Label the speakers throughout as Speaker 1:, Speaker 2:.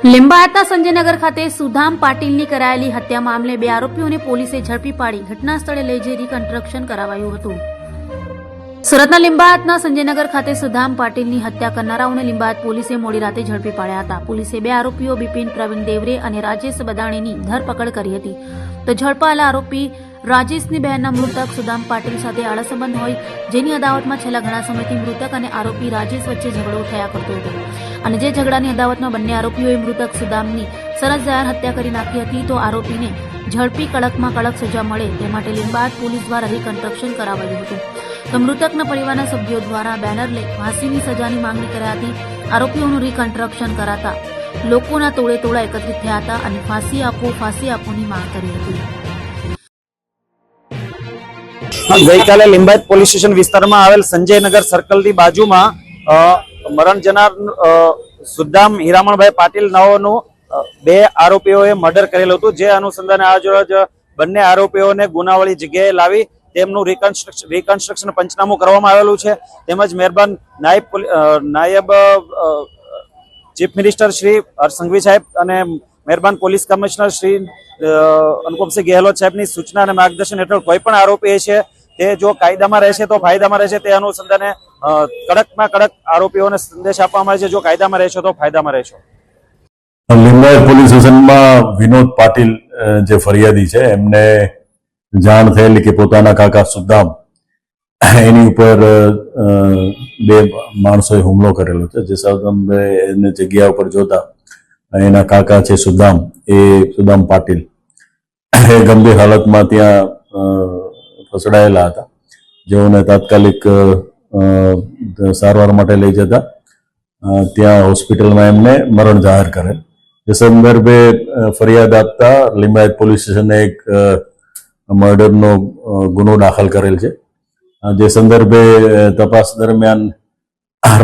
Speaker 1: લીંબાયતના સંજયનગર ખાતે સુધામ પાટીલની કરાયેલી હત્યા મામલે 2 આરોપીઓને પોલીસે ઝડપી પાડી ઘટના સ્થળે લઈ જઈ રિકન્સ્ટ્રક્શન કરાવાયું હતું। સુરતના લીંબાયતના સંજયનગર ખાતે સુધામ પાટીલની હત્યા કરનારાઓને લીંબાયત પોલીસે મોડી રાતે ઝડપી પાડ્યા હતા। પોલીસે 2 આરોપીઓ બિપિન પ્રવીણ દેવરે અને રાજેશ બદાણીની ધરપકડ કરી હતી। તો ઝડપાયેલા આરોપી રાજેશની બહેનના મૃતક સુદામ પાટીલ સાથે આડા સંબંધ હોય, જેની અદાવતમાં છેલ્લા ઘણા સમયથી મૃતક અને આરોપી રાજેશ વચ્ચે ઝઘડો થયા કરતો હતો અને જે ઝઘડાની અદાવતમાં બંને આરોપીઓએ મૃતક સુદામની સરસ જાહેર હત્યા કરી નાખી હતી। તો આરોપીને ઝડપી કડકમાં કડક સજા મળે તે માટે લીંબાયત પોલીસ દ્વારા રિકન્સ્ટ્રક્શન કરાવાયું હતું। તો મૃતકના પરિવારના સભ્યો દ્વારા બેનર લઈ ફાંસીની સજાની માંગણી કરાઈ હતી। આરોપીઓનું રિકન્સ્ટ્રક્શન કરાતા લોકોના ટોળે ટોળા એકત્રિત થયા હતા અને ફાંસી આપોની માંગ કરી હતી।
Speaker 2: ગઈકાલે લિંબાયત પોલીસ સ્ટેશન વિસ્તારમાં આવેલ સંજયનગર સર્કલની બાજુમાં મરણ જનાર સુદામ હીરામણભાઈ પાટીલ નાઓનું 2 આરોપીઓએ મર્ડર કરેલું હતું। જે અનુસંધાને આજરોજ બંને આરોપીઓને ગુનાવાળી જગ્યાએ લાવી તેમનું રિકન્સ્ટ્રક્શન પંચનામું કરવામાં આવેલું છે। તેમજ મહેરબાન નાયબ ચીફ મિનિસ્ટર શ્રી હર્ષ સંઘવી સાહેબ અને મહેરબાન પોલીસ કમિશનર શ્રી અનુપમસિંહ ગેહલોત સાહેબની સૂચના અને માર્ગદર્શન હેઠળ કોઈ પણ આરોપી છે તે જો કાયદામાં રહેશે તો ફાયદામાં રહેશે, તે અનુસંધાને કડકમાં કડક આરોપીઓને સંદેશ આપવામાં આવે છે, જો કાયદામાં રહેશો તો ફાયદામાં રહેશો।
Speaker 3: લીંબાયત પોલીસ સ્ટેશનમાં વિનોદ પાટીલ જે ફરિયાદી છે એમને જાણ થયેલી કે પોતાના કાકા સુદામ એની ઉપર 2 માણસોએ હુમલો કરેલો છે। જે સંદર્ભે એને જગ્યા ઉપર જોતા એના કાકા છે સુદામ પાટીલ એ ગંભીર હાલતમાં ત્યાં ફસડાયેલા હતા, જેઓને તાત્કાલિક સારવાર માટે લઈ જતા ત્યાં હોસ્પિટલમાં એમને મરણ જાહેર કરેલ। એ સંદર્ભે ફરિયાદ આપતા લીંબાયત પોલીસ સ્ટેશને એક મર્ડરનો ગુનો દાખલ કરેલ છે। જે સંદર્ભે તપાસ દરમિયાન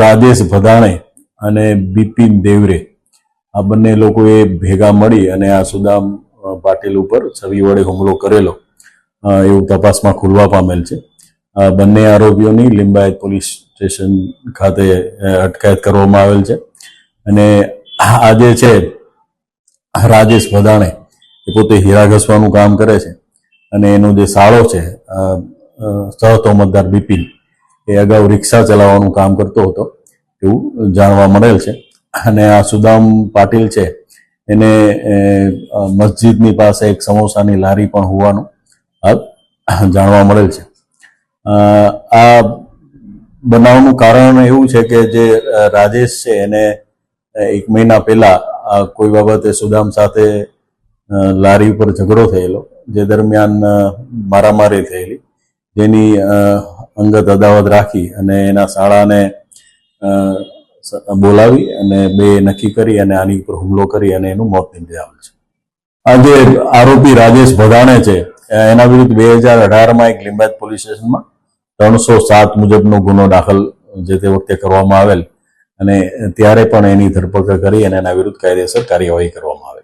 Speaker 3: રાજેશ બદાણે અને બિપિન દેવરે આ બંને લોકોએ ભેગા મળી અને આ સુદામ પાટીલ ઉપર છરી વડે હુમલો કરેલો એવું તપાસમાં ખુલવા પામેલ છે। બંને આરોપીઓની લીંબાયત પોલીસ સ્ટેશન ખાતે અટકાયત કરવામાં આવેલ છે અને આજે છે રાજેશ બદાણે એ પોતે હીરા ઘસવાનું કામ કરે છે અને એનો જે સાળો છે સહતોમતદાર બિપિન એ અગાઉ રિક્ષા ચલાવવાનું કામ કરતો હતો એવું જાણવા મળેલ છે। અને આ સુદામ પાટીલ છે એને મસ્જિદની પાસે એક સમોસાની લારી પણ હોવાનું જાણવા મળેલ છે। આ બનાવનું કારણ એવું છે કે જે રાજેશ છે એને 1 મહિના પહેલા કોઈ બાબતે સુદામ સાથે લારી ઉપર ઝઘડો થયેલો, જે દરમિયાન મારામારી થયેલી, જેની અંગત અદાવત રાખી અને એના સાળાને બોલાવી અને 2 નક્કી કરી અને આની ઉપર હુમલો કરી અને એનું મોત નિપજાવેલ છે। આ જે આરોપી રાજેશ બદાણે છે એના વિરુદ્ધ 2018માં એક લીંબાયત પોલીસ સ્ટેશનમાં 307 મુજબનો ગુનો દાખલ જે તે વખતે કરવામાં આવેલ અને ત્યારે પણ એની ધરપકડ કરી અને એના વિરુદ્ધ કાયદેસર કાર્યવાહી કરવામાં આવેલ।